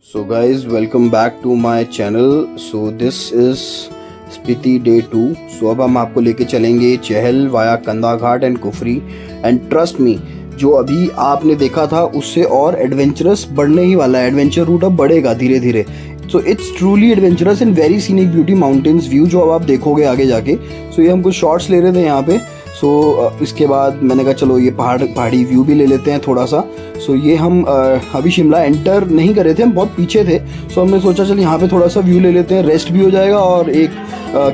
So guys, welcome back to my channel. So this is Spiti day 2. So अब हम आपको लेके चलेंगे Chail via Kandaghat and Kufri. And trust me, जो अभी आपने देखा था उससे और एडवेंचरस बढ़ने ही वाला है. एडवेंचर रूट अब बढ़ेगा धीरे धीरे. So it's truly adventurous and very scenic beauty mountains view जो अब आप देखोगे आगे जाके. सो ये हम कुछ शॉट्स ले रहे थे यहाँ पे. सो इसके बाद मैंने कहा चलो ये पहाड़ी व्यू भी ले लेते हैं थोड़ा सा. सो ये हम अभी शिमला एंटर नहीं कर रहे थे, हम बहुत पीछे थे. सो हमने सोचा चल यहाँ पे थोड़ा सा व्यू ले लेते हैं, रेस्ट भी हो जाएगा और एक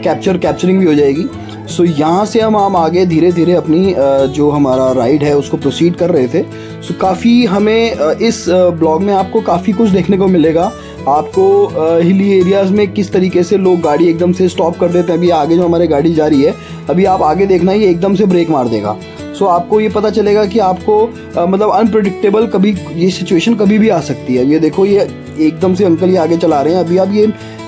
कैप्चरिंग भी हो जाएगी. सो यहाँ से हम आगे धीरे धीरे अपनी जो हमारा राइड है उसको प्रोसीड कर रहे थे. सो काफ़ी हमें इस ब्लॉग में आपको काफ़ी कुछ देखने को मिलेगा. आपको हिली एरियाज़ में किस तरीके से लोग गाड़ी एकदम से स्टॉप कर देते हैं. अभी आगे जो हमारी गाड़ी जा रही है, अभी आप आगे देखना ये एकदम से ब्रेक मार देगा. सो आपको ये पता चलेगा कि आपको मतलब अनप्रेडिक्टेबल कभी ये सिचुएशन कभी भी आ सकती है. ये देखो, ये एकदम से अंकल ये आगे चला रहे हैं.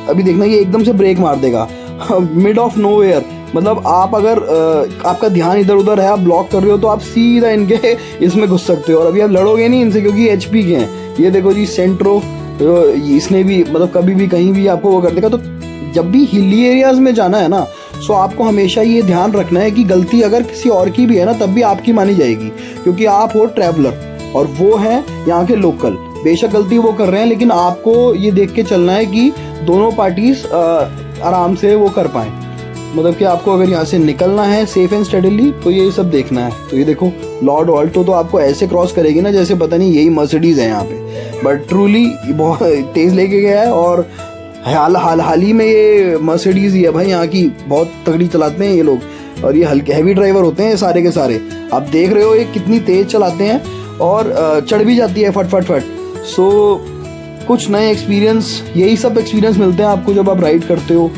अभी देखना ये एकदम से ब्रेक मार देगा मिड ऑफ नोवेयर. मतलब आप अगर आपका ध्यान इधर उधर है, आप ब्लॉक कर रहे हो, तो आप सीधा इनके इसमें घुस सकते हो. और अभी आप लड़ोगे नहीं इनसे क्योंकि HP के हैं. ये देखो जी सेंट्रो, इसने भी मतलब कभी भी कहीं भी आपको वो कर देगा. तो जब भी हिली एरियाज़ में जाना है ना, सो आपको हमेशा ये ध्यान रखना है कि गलती अगर किसी और की भी है ना, तब भी आपकी मानी जाएगी क्योंकि आप हो ट्रैवलर और वो हैं यहाँ के लोकल. बेशक गलती वो कर रहे हैं, लेकिन आपको ये देख के चलना है कि दोनों पार्टीज आराम से वो कर पाएँ. मतलब कि आपको अगर यहाँ से निकलना है सेफ एंड स्टेडली, तो ये सब देखना है. तो ये देखो लॉर्ड ऑल्टो तो आपको ऐसे क्रॉस करेगी ना जैसे पता नहीं यही मर्सिडीज़ है यहाँ पे. बट ट्रूली बहुत तेज़ लेके गया है. और हाल ही में ये मर्सिडीज़ ही है भाई, यहाँ की बहुत तगड़ी चलाते हैं ये लोग. और ये हल्के हैवी ड्राइवर होते हैं सारे के सारे. आप देख रहे हो ये कितनी तेज़ चलाते हैं और चढ़ भी जाती है फट. सो कुछ नए एक्सपीरियंस, यही सब एक्सपीरियंस मिलते हैं आपको जब आप राइड करते हो.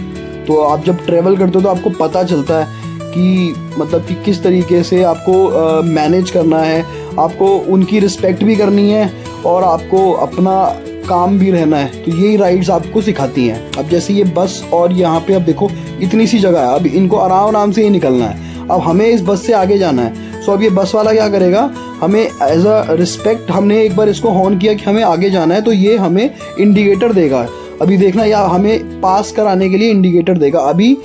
तो आप जब ट्रैवल करते हो तो आपको पता चलता है कि मतलब कि किस तरीके से आपको मैनेज करना है, आपको उनकी रिस्पेक्ट भी करनी है और आपको अपना काम भी रहना है. तो यही राइड्स आपको सिखाती हैं. अब जैसे ये बस और यहाँ पे अब देखो इतनी सी जगह है, अब इनको आराम से ही निकलना है. अब हमें इस बस से आगे जाना है. सो अब ये बस वाला क्या करेगा, हमें एज अ रिस्पेक्ट हमने एक बार इसको हॉर्न किया कि हमें आगे जाना है, तो ये हमें इंडिकेटर देगा. अभी देखना, या हमें पास कराने के लिए इंडिकेटर देगा. अभी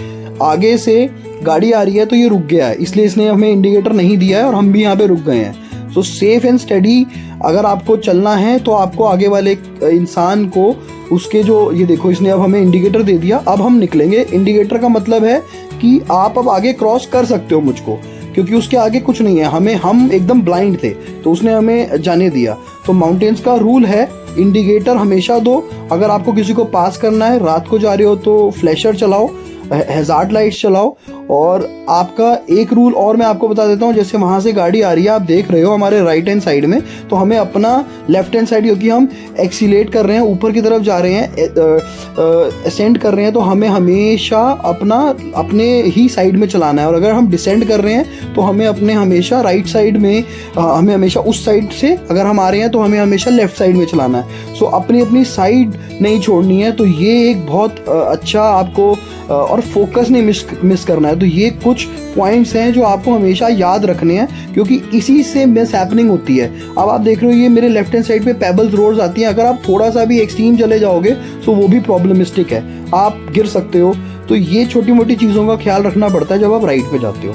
आगे से गाड़ी आ रही है तो ये रुक गया है, इसलिए इसने हमें इंडिकेटर नहीं दिया है और हम भी यहाँ पे रुक गए हैं. सो सेफ एंड स्टडी अगर आपको चलना है तो आपको आगे वाले इंसान को उसके जो, ये देखो इसने अब हमें इंडिकेटर दे दिया. अब हम निकलेंगे. इंडिकेटर का मतलब है कि आप अब आगे क्रॉस कर सकते हो मुझको, क्योंकि उसके आगे कुछ नहीं है. हम एकदम ब्लाइंड थे तो उसने हमें जाने दिया. तो माउंटेन्स का रूल है इंडिकेटर हमेशा दो. अगर आपको किसी को पास करना है, रात को जा रहे हो तो फ्लैशर चलाओ, हैजार्ड लाइट्स चलाओ. और आपका एक रूल और मैं आपको बता देता हूँ. जैसे वहाँ से गाड़ी आ रही है, आप देख रहे हो हमारे राइट हैंड साइड में, तो हमें अपना लेफ्ट हैंड साइड, क्योंकि हम एक्सीलेट कर रहे हैं, ऊपर की तरफ जा रहे हैं, असेंड कर रहे हैं, तो हमें हमेशा अपने ही साइड में चलाना है. और अगर हम डिसेंड कर रहे हैं तो हमें अपने हमेशा राइट साइड में, हमें हमेशा उस साइड से अगर हम आ रहे हैं तो हमें हमेशा लेफ्ट साइड में चलाना है. सो अपनी साइड नहीं छोड़नी है. तो ये एक बहुत अच्छा आपको और फोकस नहीं मिस करना है. तो ये कुछ पॉइंट्स हैं जो आपको हमेशा याद रखने हैं, क्योंकि इसी से मिस हैपनिंग होती है. अब आप देख रहे हो ये मेरे लेफ्ट हैंड साइड पे पेबल्स रोड्स आती हैं. अगर आप थोड़ा सा भी एक्सट्रीम चले जाओगे तो वो भी प्रॉब्लमिस्टिक है, आप गिर सकते हो. तो ये छोटी मोटी चीज़ों का ख्याल रखना पड़ता है जब आप राइड पे जाते हो.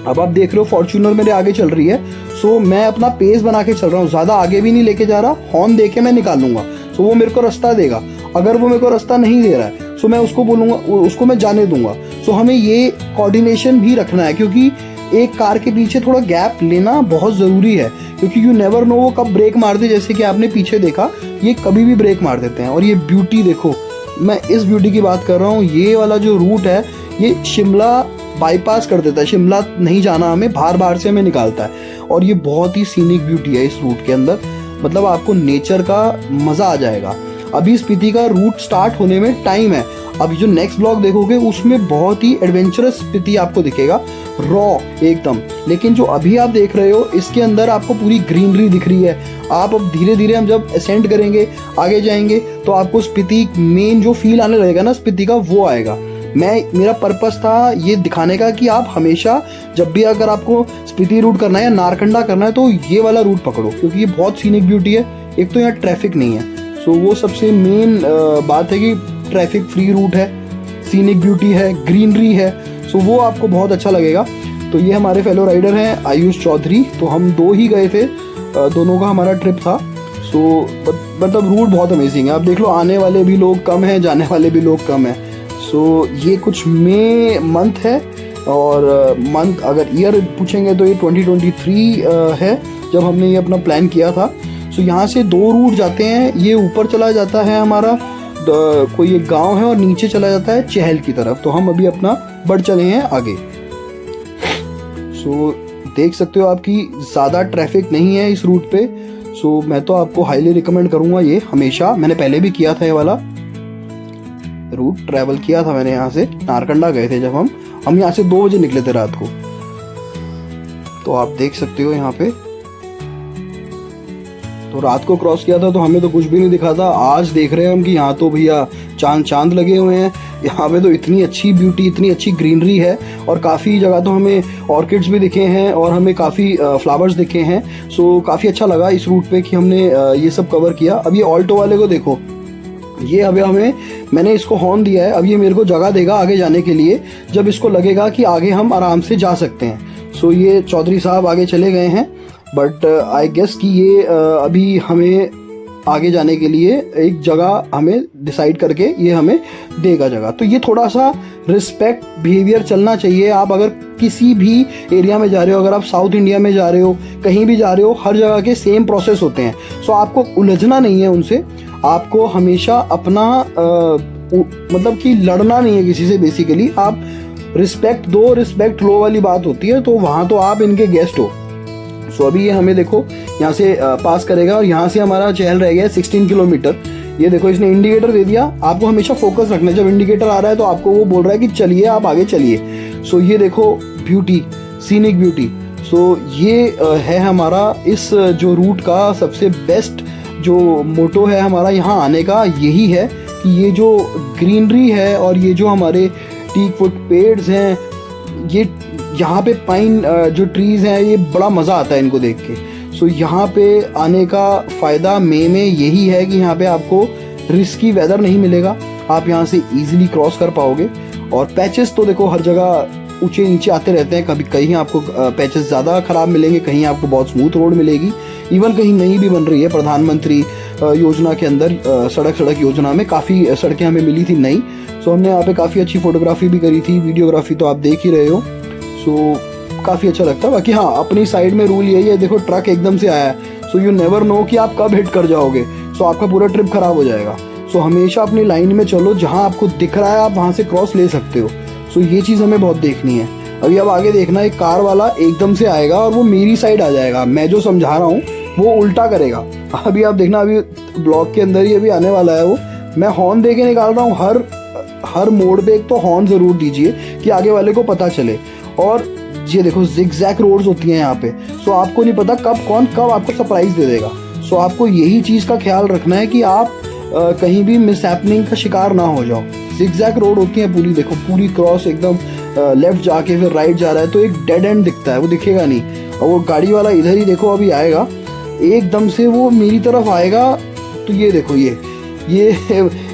अब आप देख रहे हो फॉर्च्यूनर मेरे आगे चल रही है. सो मैं अपना पेस बना के चल रहा हूँ, ज़्यादा आगे भी नहीं लेके जा रहा. हॉर्न दे के मैं निकालूंगा. सो वो मेरे को रास्ता देगा. अगर वो मेरे को रास्ता नहीं दे रहा है सो मैं उसको बोलूँगा, उसको मैं जाने दूंगा. सो हमें ये कोऑर्डिनेशन भी रखना है, क्योंकि एक कार के पीछे थोड़ा गैप लेना बहुत ज़रूरी है, क्योंकि यू नेवर नो वो कब ब्रेक मार दे. जैसे कि आपने पीछे देखा, ये कभी भी ब्रेक मार देते हैं. और ये ब्यूटी देखो, मैं इस ब्यूटी की बात कर रहा हूँ. ये वाला जो रूट है ये शिमला बाईपास कर देता है. शिमला नहीं जाना हमें, बाहर से हमें निकालता है. और ये बहुत ही सीनिक ब्यूटी है इस रूट के अंदर. मतलब आपको नेचर का मज़ा आ जाएगा. अभी स्पीति का रूट स्टार्ट होने में टाइम है. अभी जो नेक्स्ट ब्लॉग देखोगे उसमें बहुत ही एडवेंचरस स्पीति आपको दिखेगा, रॉ एकदम. लेकिन जो अभी आप देख रहे हो इसके अंदर आपको पूरी ग्रीनरी दिख रही है. आप अब धीरे धीरे हम जब असेंड करेंगे, आगे जाएंगे, तो आपको स्पीति मेन जो फील आने लगेगा ना स्पीति का, वो आएगा. मेरा पर्पस था ये दिखाने का कि आप हमेशा जब भी अगर आपको स्पीति रूट करना है या नारकंडा करना है तो ये वाला रूट पकड़ो, क्योंकि ये बहुत सीनिक ब्यूटी है. एक तो यहाँ ट्रैफिक नहीं है, सो वो सबसे मेन बात है कि ट्रैफिक फ्री रूट है, सीनिक ब्यूटी है, ग्रीनरी है, सो वो आपको बहुत अच्छा लगेगा। तो ये हमारे फेलो राइडर हैं आयुष चौधरी, तो हम 2 ही गए थे, दोनों का हमारा ट्रिप था। सो मतलब रूट बहुत अमेजिंग है। आप देख लो, आने वाले भी लोग कम हैं, जाने वाले भी लोग कम हैं। सो ये कुछ मई मंथ है, और मंथ अगर ईयर पूछेंगे तो ये 2023 है जब हमने ये अपना प्लान किया था। सो यहाँ से 2 रूट जाते हैं। ये ऊपर चला जाता है हमारा कोई एक गांव है, और नीचे चला जाता है चहल की तरफ। तो हम अभी अपना बढ़ चले हैं आगे। सो देख सकते हो आपकी ज़्यादा ट्रैफिक नहीं है इस रूट पे। सो मैं तो आपको हाईली रिकमेंड करूँगा ये हमेशा। मैंने पहले भी किया था ये वाला रूट, ट्रैवल किया था मैंने। यहाँ से नारकंडा गए थे जब हम यहाँ से 2 बजे निकले थे रात को। तो आप देख सकते हो यहाँ पे, तो रात को क्रॉस किया था तो हमें तो कुछ भी नहीं दिखा था। आज देख रहे हैं हम कि यहाँ तो भैया चांद लगे हुए हैं। यहाँ पे तो इतनी अच्छी ब्यूटी, इतनी अच्छी ग्रीनरी है, और काफ़ी जगह तो हमें ऑर्किड्स भी दिखे हैं, और हमें काफ़ी फ्लावर्स दिखे हैं। सो काफ़ी अच्छा लगा इस रूट पे कि हमने ये सब कवर किया। अब ये ऑल्टो वाले को देखो, ये अभी मैंने इसको हॉर्न दिया है। अब ये मेरे को जगह देगा आगे जाने के लिए, जब इसको लगेगा कि आगे हम आराम से जा सकते हैं। सो ये चौधरी साहब आगे चले गए हैं, बट आई गेस कि ये अभी हमें आगे जाने के लिए एक जगह हमें डिसाइड करके ये हमें देगा जगह। तो ये थोड़ा सा रिस्पेक्ट बिहेवियर चलना चाहिए। आप अगर किसी भी एरिया में जा रहे हो, अगर आप साउथ इंडिया में जा रहे हो, कहीं भी जा रहे हो, हर जगह के सेम प्रोसेस होते हैं। सो आपको उलझना नहीं है उनसे, आपको हमेशा अपना मतलब कि लड़ना नहीं है किसी से। बेसिकली आप रिस्पेक्ट दो, रिस्पेक्ट लो वाली बात होती है। तो वहाँ तो आप इनके गेस्ट हो। सो अभी ये हमें देखो यहाँ से पास करेगा, और यहाँ से हमारा चहल रह गया 16 किलोमीटर। ये देखो इसने इंडिकेटर दे दिया। आपको हमेशा फोकस रखना है, जब इंडिकेटर आ रहा है तो आपको वो बोल रहा है कि चलिए आप आगे चलिए। सो ये देखो ब्यूटी, सीनिक ब्यूटी। सो ये है हमारा इस जो रूट का सबसे बेस्ट जो मोटो है हमारा यहाँ आने का, यही है कि ये जो ग्रीनरी है और ये जो हमारे टीक वुड पेड्स हैं, ये यहाँ पे पाइन जो ट्रीज़ हैं, ये बड़ा मज़ा आता है इनको देख के। सो यहाँ पे आने का फ़ायदा मई में यही है कि यहाँ पे आपको रिस्की वेदर नहीं मिलेगा, आप यहाँ से इजीली क्रॉस कर पाओगे। और पैचेस तो देखो हर जगह ऊंचे नीचे आते रहते हैं, कभी कहीं आपको पैचेस ज़्यादा ख़राब मिलेंगे, कहीं आपको बहुत स्मूथ रोड मिलेगी। इवन कहीं नई भी बन रही है प्रधानमंत्री योजना के अंदर, सड़क योजना में काफ़ी सड़कें हमें मिली थी नई। सो हमने यहाँ पे काफ़ी अच्छी फोटोग्राफी भी करी थी, वीडियोग्राफी तो आप देख ही रहे हो। सो काफ़ी अच्छा लगता है। बाकी हाँ, अपनी साइड में रूल यही है, देखो ट्रक एकदम से आया है, सो यू नेवर नो कि आप कब हिट कर जाओगे। सो आपका पूरा ट्रिप खराब हो जाएगा। सो हमेशा अपनी लाइन में चलो, जहाँ आपको दिख रहा है आप वहाँ से क्रॉस ले सकते हो। सो ये चीज़ हमें बहुत देखनी है। अभी अब आगे देखना, एक कार वाला एकदम से आएगा और वो मेरी साइड आ जाएगा, मैं जो समझा रहा हूँ वो उल्टा करेगा। अभी आप देखना, अभी ब्लॉक के अंदर ही अभी आने वाला है वो। मैं हॉर्न दे के निकाल रहा हूँ, हर मोड़ पे एक तो हॉर्न ज़रूर दीजिए कि आगे वाले को पता चले। और ये देखो जिगजैग रोड्स होती हैं यहाँ पे, सो आपको नहीं पता कब आपको सरप्राइज दे देगा। सो आपको यही चीज़ का ख्याल रखना है कि आप कहीं भी मिसहैपनिंग का शिकार ना हो जाओ। जिगजैग रोड होती है पूरी, देखो पूरी क्रॉस एकदम लेफ्ट जाके फिर राइट जा रहा है, तो एक डेड एंड दिखता है, वो दिखेगा नहीं। और वो गाड़ी वाला इधर ही देखो अभी आएगा, एकदम से वो मेरी तरफ आएगा। तो ये देखो ये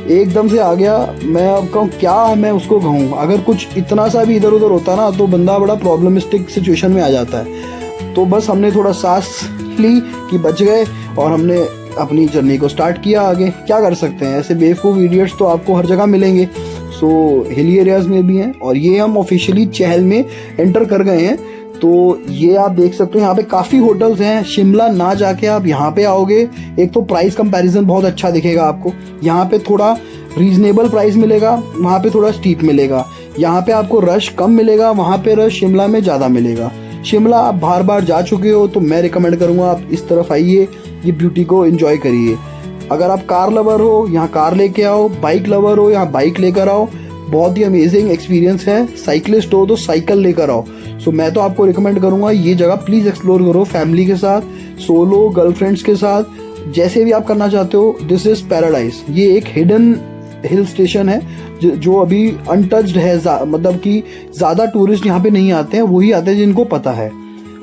एकदम से आ गया। मैं अब कहूँ क्या, मैं उसको कहूँ, अगर कुछ इतना सा भी इधर उधर होता ना तो बंदा बड़ा प्रॉब्लमिस्टिक सिचुएशन में आ जाता है। तो बस हमने थोड़ा सांस ली कि बच गए, और हमने अपनी जर्नी को स्टार्ट किया। आगे क्या कर सकते हैं, ऐसे बेवकूफ़ इडियट्स तो आपको हर जगह मिलेंगे। सो हिली एरियाज़ में भी हैं, और ये हम ऑफिशियली चहल में एंटर कर गए हैं। तो ये आप देख सकते हो, यहाँ पे काफ़ी होटल्स हैं। शिमला ना जाके आप यहाँ पे आओगे, एक तो प्राइस कंपैरिजन बहुत अच्छा दिखेगा आपको। यहाँ पे थोड़ा रीजनेबल प्राइस मिलेगा, वहाँ पे थोड़ा स्टीप मिलेगा। यहाँ पे आपको रश कम मिलेगा, वहाँ पे रश शिमला में ज़्यादा मिलेगा। शिमला आप बार बार जा चुके हो तो मैं रिकमेंड करूँगा आप इस तरफ आइए, ये ब्यूटी को एंजॉय करिए। अगर आप कार लवर हो, यहाँ कार लेके आओ, बाइक लवर हो, यहाँ बाइक लेकर आओ, बहुत ही अमेजिंग एक्सपीरियंस है। साइकिलिस्ट हो तो साइकिल लेकर आओ। सो मैं तो आपको रिकमेंड करूँगा ये जगह प्लीज़ एक्सप्लोर करो, फैमिली के साथ, सोलो, गर्लफ्रेंड्स के साथ, जैसे भी आप करना चाहते हो। This is paradise. ये एक हिडन हिल स्टेशन है जो अभी अनटच्ड है, मतलब कि ज़्यादा टूरिस्ट यहाँ पे नहीं आते हैं, वही आते हैं जिनको पता है।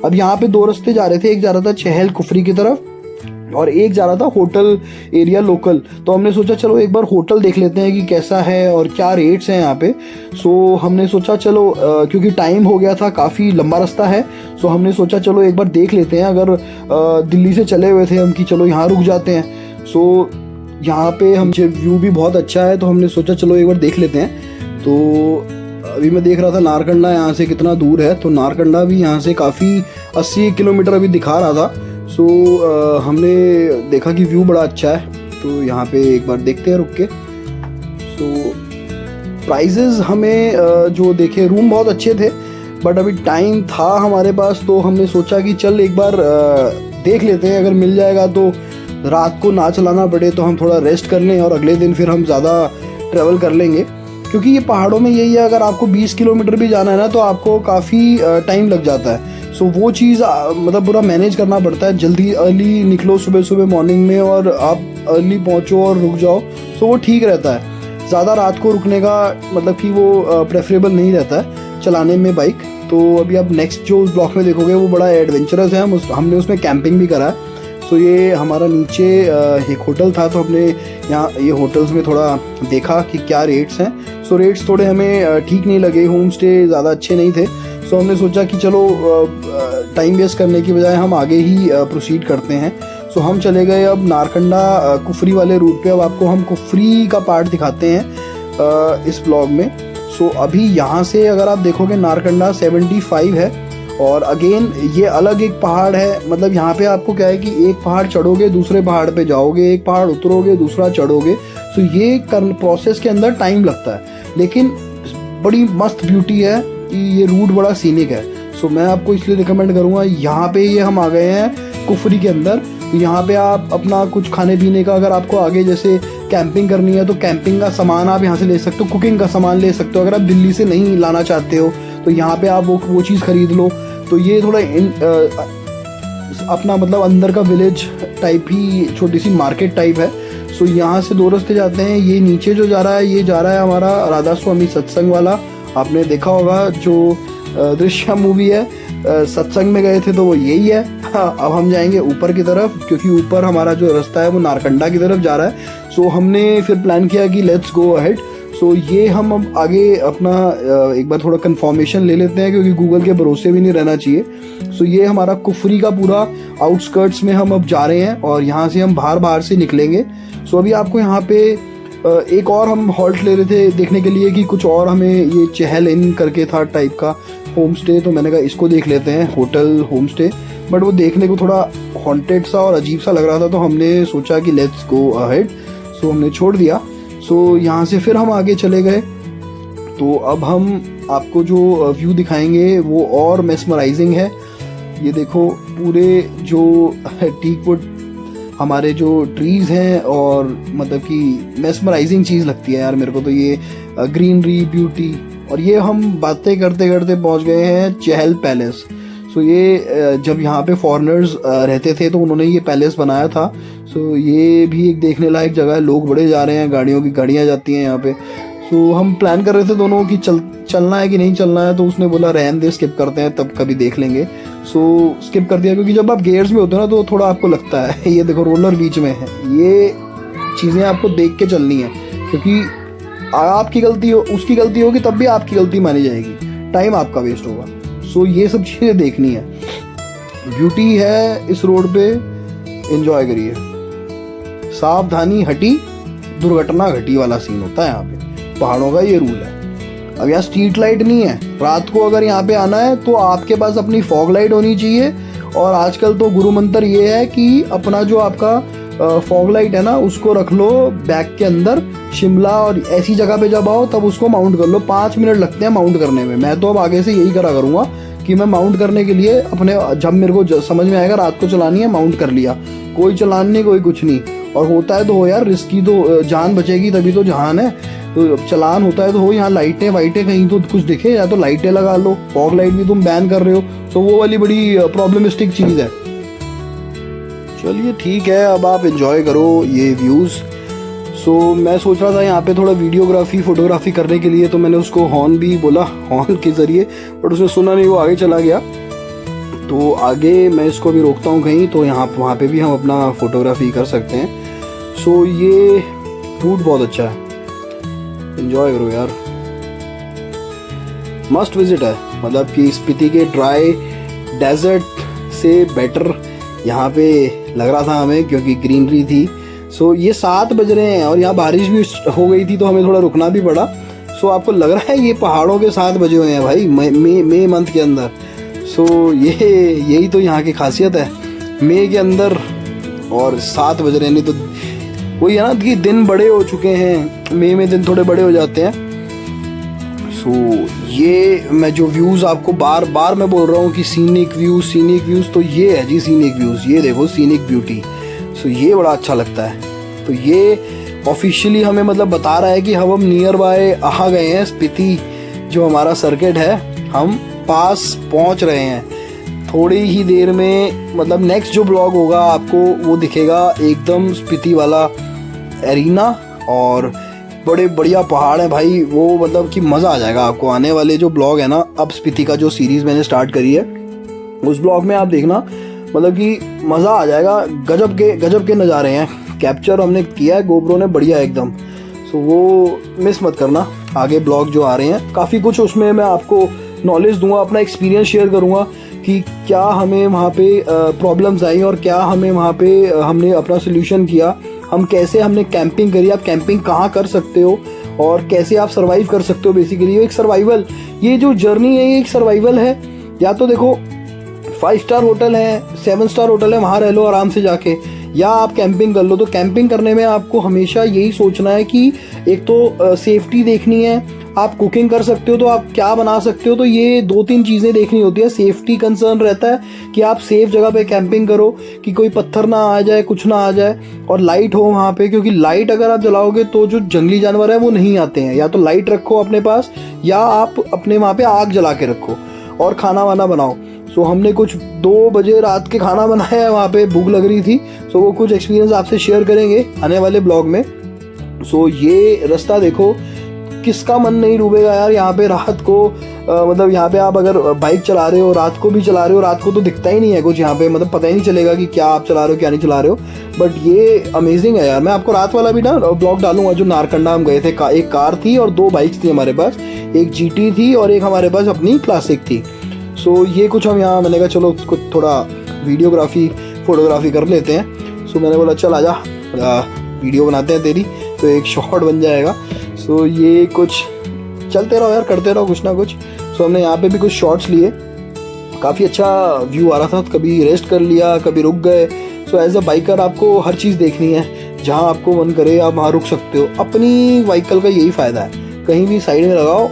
अब यहाँ पे 2 रास्ते जा रहे थे, एक जा रहा था चहल कुफरी की तरफ और एक जा रहा था होटल एरिया लोकल। तो हमने सोचा चलो एक बार होटल देख लेते हैं कि कैसा है और क्या रेट्स हैं यहाँ पे। सो हमने सोचा चलो क्योंकि टाइम हो गया था, काफ़ी लंबा रास्ता है, सो हमने सोचा चलो एक बार देख लेते हैं। अगर दिल्ली से चले हुए थे हम कि चलो यहाँ रुक जाते हैं, सो यहाँ पे हमसे व्यू भी बहुत अच्छा है, तो हमने सोचा चलो एक बार देख लेते हैं। तो अभी मैं देख रहा था नारकंडा यहाँ से कितना दूर है, तो नारकंडा भी यहाँ से काफ़ी 80 किलोमीटर अभी दिखा रहा था। सो हमने देखा कि व्यू बड़ा अच्छा है, तो यहाँ पे एक बार देखते हैं रुक के। सो प्राइजेज़ हमें जो देखे रूम बहुत अच्छे थे, बट अभी टाइम था हमारे पास, तो हमने सोचा कि चल एक बार देख लेते हैं, अगर मिल जाएगा तो रात को ना चलाना पड़े तो हम थोड़ा रेस्ट कर लें और अगले दिन फिर हम ज़्यादा ट्रैवल कर लेंगे। क्योंकि ये पहाड़ों में यही है, अगर आपको 20 किलोमीटर भी जाना है ना तो आपको काफ़ी टाइम लग जाता है। सो वो चीज़ मतलब पूरा मैनेज करना पड़ता है। जल्दी अर्ली निकलो सुबह सुबह मॉर्निंग में और आप अर्ली पहुँचो और रुक जाओ, सो वो ठीक रहता है। ज़्यादा रात को रुकने का मतलब कि वो प्रेफरेबल नहीं रहता है चलाने में बाइक। तो अभी आप नेक्स्ट जो उस ब्लॉक में देखोगे वो बड़ा एडवेंचरस है। हमने उसमें कैंपिंग भी करा है। सो ये हमारा नीचे एक होटल था, तो हमने यहाँ ये होटल्स में थोड़ा देखा कि क्या रेट्स हैं। सो रेट्स थोड़े हमें ठीक नहीं लगे, होम स्टे ज़्यादा अच्छे नहीं थे। सो हमने सोचा कि चलो टाइम वेस्ट करने की बजाय हम आगे ही प्रोसीड करते हैं। सो हम चले गए अब नारकंडा कुफरी वाले रूट पे। अब आपको हम कुफरी का पार्ट दिखाते हैं इस ब्लॉग में। सो अभी यहाँ से अगर आप देखोगे नारकंडा 75 है, और अगेन ये अलग एक पहाड़ है। मतलब यहाँ पे आपको क्या है कि एक पहाड़ चढ़ोगे दूसरे पहाड़ पे जाओगे, एक पहाड़ उतरोगे दूसरा चढ़ोगे। सो ये प्रोसेस के अंदर टाइम लगता है, लेकिन बड़ी मस्त ब्यूटी है कि ये रूट बड़ा सीनिक है। सो मैं आपको इसलिए रिकमेंड करूँगा। यहाँ पे ये हम आ गए हैं कुफरी के अंदर। तो यहाँ पे आप अपना कुछ खाने पीने का, अगर आपको आगे जैसे कैंपिंग करनी है तो कैंपिंग का सामान आप यहाँ से ले सकते हो, कुकिंग का सामान ले सकते हो। अगर आप दिल्ली से नहीं लाना चाहते हो तो यहाँ पे आप वो चीज़ खरीद लो। तो ये थोड़ा अपना मतलब अंदर का विलेज टाइप ही छोटी सी मार्केट टाइप है। सो यहाँ से दो रास्ते जाते हैं। ये नीचे जो जा रहा है ये जा रहा है हमारा राधा स्वामी सत्संग वाला। आपने देखा होगा जो दृश्यम मूवी है, सत्संग में गए थे तो वो यही है। अब हम जाएंगे ऊपर की तरफ, क्योंकि ऊपर हमारा जो रास्ता है वो नारकंडा की तरफ जा रहा है। सो हमने फिर प्लान किया कि लेट्स गो अहेड। सो ये हम अब आगे अपना एक बार थोड़ा कंफर्मेशन ले लेते हैं, क्योंकि गूगल के भरोसे भी नहीं रहना चाहिए। सो ये हमारा कुफरी का पूरा आउटस्कर्ट्स में हम अब जा रहे हैं, और यहाँ से हम बाहर से निकलेंगे। सो अभी आपको यहाँ पे एक और हम हॉल्ट ले रहे थे देखने के लिए कि कुछ और हमें ये चहल इन करके था टाइप का होम स्टे। तो मैंने कहा इसको देख लेते हैं, होटल होम स्टे। बट वो देखने को थोड़ा हॉन्टेड सा और अजीब सा लग रहा था, तो हमने सोचा कि लेट्स गो अहेड। सो हमने छोड़ दिया। सो यहाँ से फिर हम आगे चले गए। तो अब हम आपको जो व्यू दिखाएंगे वो और मेस्मराइजिंग है। ये देखो पूरे जो टीकवुड हमारे जो ट्रीज़ हैं, और मतलब कि मेस्मराइजिंग चीज़ लगती है यार मेरे को तो ये ग्रीनरी ब्यूटी। और ये हम बातें करते करते पहुंच गए हैं चहल पैलेस। सो ये जब यहाँ पे फॉरेनर्स रहते थे तो उन्होंने ये पैलेस बनाया था। सो ये भी एक देखने लायक जगह है। लोग बड़े जा रहे हैं, गाड़ियों की गाड़ियाँ जाती हैं यहाँ पे। सो हम प्लान कर रहे थे दोनों कि चलना है कि नहीं चलना है, तो उसने बोला रहने दे, स्किप करते हैं, तब कभी देख लेंगे। सो स्किप कर दिया, क्योंकि जब आप गेयर्स में होते हो ना तो थोड़ा आपको लगता है। ये देखो रोलर बीच में है, ये चीज़ें आपको देख के चलनी है, क्योंकि आपकी गलती हो उसकी गलती होगी तब भी आपकी गलती मानी जाएगी, टाइम आपका वेस्ट होगा। सो ये सब चीज़ें देखनी है। ब्यूटी है इस रोड पे, एंजॉय करिए। सावधानी हटी दुर्घटना घटी वाला सीन होता है यहाँ पे, पहाड़ों का ये रूल है। अब यहाँ स्ट्रीट लाइट नहीं है, रात को अगर यहाँ पे आना है तो आपके पास अपनी फॉग लाइट होनी चाहिए। और आजकल तो गुरु मंत्र ये है कि अपना जो आपका फॉग लाइट है ना उसको रख लो बैग के अंदर। शिमला और ऐसी जगह पे जब आओ तब उसको माउंट कर लो। 5 मिनट लगते हैं माउंट करने में। मैं तो अब आगे से यही करा करूँगा कि मैं माउंट करने के लिए अपने, जब मेरे को समझ में आएगा रात को चलानी है, माउंट कर लिया। कोई चलान नहीं, कोई कुछ नहीं। और होता है तो हो यार, रिस्की तो, जान बचेगी तभी तो जहान है। तो चलान होता है तो हो। यहाँ लाइटें वाइटें कहीं तो कुछ दिखे, या तो लाइटें लगा लो। फॉग लाइट भी तुम बैन कर रहे हो, तो वो वाली बड़ी प्रॉब्लमिस्टिक चीज़ है। चलिए ठीक है, अब आप एंजॉय करो ये व्यूज़। सो मैं सोच रहा था यहाँ पे थोड़ा वीडियोग्राफी फोटोग्राफी करने के लिए, तो मैंने उसको हॉर्न भी बोला हॉर्न के ज़रिए, बट उसने सुना नहीं, वो आगे चला गया। तो आगे मैं इसको भी रोकता हूँ कहीं, तो वहाँ पे भी हम अपना फ़ोटोग्राफी कर सकते हैं। सो ये रूट बहुत अच्छा है, एंजॉय करो यार, मस्ट विजिट है। मतलब कि स्पीति के ड्राई डेजर्ट से बेटर यहाँ पे लग रहा था हमें, क्योंकि ग्रीनरी थी। सो ये 7 बज रहे हैं और यहाँ बारिश भी हो गई थी, तो हमें थोड़ा रुकना भी पड़ा। सो आपको लग रहा है ये पहाड़ों के 7 बजे हुए हैं भाई, मई मंथ के अंदर। सो यही तो यहाँ की खासियत है, मई के अंदर और 7 बज रहे हैं। नहीं तो वही है ना कि दिन बड़े हो चुके हैं, मई में दिन थोड़े बड़े हो जाते हैं। सो ये मैं जो व्यूज़ आपको बार बार मैं बोल रहा हूँ कि सीनिक व्यूज़, तो ये है जी सीनिक व्यूज़, ये देखो सीनिक ब्यूटी। सो ये बड़ा अच्छा लगता है। तो ये ऑफिशियली हमें मतलब बता रहा है कि हम नियर बाय आ गए हैं, स्पीति जो हमारा सर्किट है हम पास पहुँच रहे हैं। थोड़ी ही देर में मतलब नेक्स्ट जो ब्लॉग होगा आपको वो दिखेगा एकदम स्पीति वाला एरिना, और बड़े बढ़िया पहाड़ है भाई वो, मतलब कि मज़ा आ जाएगा आपको। आने वाले जो ब्लॉग है ना, अब स्पीति का जो सीरीज़ मैंने स्टार्ट करी है उस ब्लॉग में आप देखना, मतलब कि मज़ा आ जाएगा। गजब के नज़ारे हैं, कैप्चर हमने किया है गोप्रो ने बढ़िया एकदम। सो वो मिस मत करना, आगे ब्लॉग जो आ रहे हैं काफ़ी कुछ उसमें मैं आपको नॉलेज दूंगा, अपना एक्सपीरियंस शेयर करूंगा कि क्या हमें वहाँ पे प्रॉब्लम्स आई और क्या हमें वहाँ पे हमने अपना सोल्यूशन किया, हमने कैंपिंग करी, आप कैंपिंग कहाँ कर सकते हो और कैसे आप सर्वाइव कर सकते हो। बेसिकली एक सर्वाइवल, ये जो जर्नी है ये एक सर्वाइवल है। या तो देखो 5 स्टार होटल है, 7 स्टार होटल है, वहाँ रह लो आराम से जाके, या आप कैंपिंग कर लो। तो कैंपिंग करने में आपको हमेशा यही सोचना है कि एक तो सेफ्टी देखनी है, आप कुकिंग कर सकते हो तो आप क्या बना सकते हो, तो ये 2-3 चीज़ें देखनी होती है। सेफ्टी कंसर्न रहता है कि आप सेफ जगह पे कैंपिंग करो, कि कोई पत्थर ना आ जाए, कुछ ना आ जाए, और लाइट हो वहाँ पे, क्योंकि लाइट अगर आप जलाओगे तो जो जंगली जानवर है वो नहीं आते हैं। या तो लाइट रखो अपने पास, या आप अपने वहाँ पे आग जला के रखो, और खाना वाना बनाओ। सो हमने कुछ 2 बजे रात के खाना बनाया है, वहाँ पे भूख लग रही थी। सो वो कुछ एक्सपीरियंस आपसे शेयर करेंगे आने वाले ब्लॉग में। सो ये रास्ता देखो, किसका मन नहीं डूबेगा यार यहाँ पे रात को। मतलब यहाँ पे आप अगर बाइक चला रहे हो, रात को भी चला रहे हो, रात को तो दिखता ही नहीं है कुछ यहाँ पे, मतलब पता ही नहीं चलेगा कि क्या आप चला रहे हो क्या नहीं चला रहे हो। बट ये अमेजिंग है यार। मैं आपको रात वाला भी ना ब्लॉग डालूंगा, जो नारकंडा हम गए थे। एक कार थी और 2 बाइक्स थी हमारे पास, एक GT थी और एक हमारे पास अपनी क्लासिक थी। सो ये कुछ हम यहाँ, मैंने कहा चलो कुछ थोड़ा फोटोग्राफी कर लेते हैं। सो मैंने बोला चल आजा वीडियो बनाते हैं तेरी, तो एक शॉट बन जाएगा। सो ये कुछ चलते रहो यार, करते रहो कुछ ना कुछ। सो हमने यहाँ पे भी कुछ शॉट्स लिए, काफ़ी अच्छा व्यू आ रहा था। कभी रेस्ट कर लिया, कभी रुक गए। सो एज अ बाइकर आपको हर चीज़ देखनी है, जहाँ आपको मन करे आप वहाँ रुक सकते हो। अपनी व्हीकल का यही फ़ायदा है, कहीं भी साइड में लगाओ,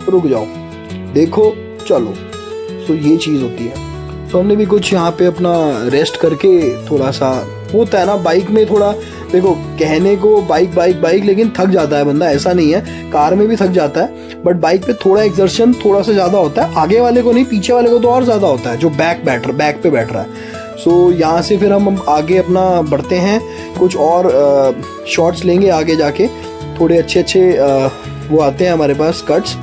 रुक जाओ, देखो, चलो। सो ये चीज़ होती है। सो हमने भी कुछ यहाँ पे अपना रेस्ट करके, थोड़ा सा होता है ना बाइक में, थोड़ा देखो कहने को बाइक लेकिन थक जाता है बंदा, ऐसा नहीं है, कार में भी थक जाता है, बट बाइक पे थोड़ा एक्सर्शन थोड़ा सा ज़्यादा होता है। आगे वाले को नहीं, पीछे वाले को तो और ज़्यादा होता है, जो बैक पे बैठ रहा है। सो यहाँ से फिर हम आगे अपना बढ़ते हैं, कुछ और शॉट्स लेंगे आगे जाके। थोड़े अच्छे वो आते हैं हमारे पास कट्स।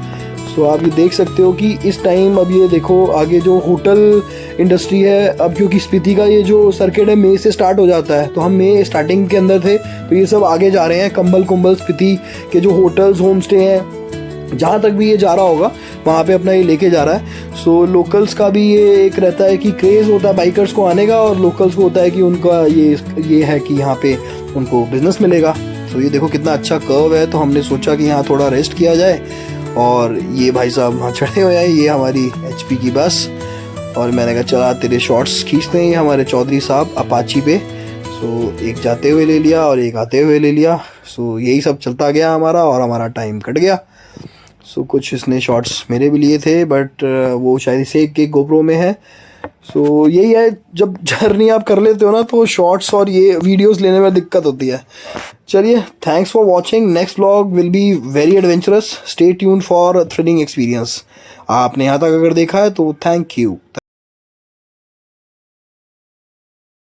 सो आप ये देख सकते हो कि इस टाइम, अब ये देखो आगे जो होटल इंडस्ट्री है, अब क्योंकि स्पीति का ये जो सर्किट है मई से स्टार्ट हो जाता है, तो हम मई स्टार्टिंग के अंदर थे, तो ये सब आगे जा रहे हैं। कंबल स्पीति के जो होटल्स, होम स्टे हैं, जहाँ तक भी ये जा रहा होगा वहाँ पे अपना ये लेके जा रहा है। सो लोकल्स का भी ये एक रहता है कि क्रेज़ होता है बाइकर्स को आने का, और लोकल्स को होता है कि उनका ये है कि यहाँ पे उनको बिजनेस मिलेगा। सो ये देखो कितना अच्छा कर्व है, तो हमने सोचा कि यहाँ थोड़ा रेस्ट किया जाए। और ये भाई साहब वहाँ चढ़े हुए हैं, ये हमारी HP की बस, और मैंने कहा चला तेरे शॉट्स खींचते हैं। ये हमारे चौधरी साहब अपाची पे। सो एक जाते हुए ले लिया और एक आते हुए ले लिया। सो यही सब चलता गया हमारा, और हमारा टाइम कट गया। सो कुछ इसने शॉट्स मेरे भी लिए थे, बट वो शायद इसे के गोप्रो में है। सो यही है, जब जर्नी आप कर लेते हो ना, तो शॉर्ट्स और ये वीडियोस लेने में दिक्कत होती है। चलिए, thanks for watching. Next vlog will be very adventurous. Stay tuned for thrilling experience. आपने यहाँ तक अगर देखा है तो थैंक यू।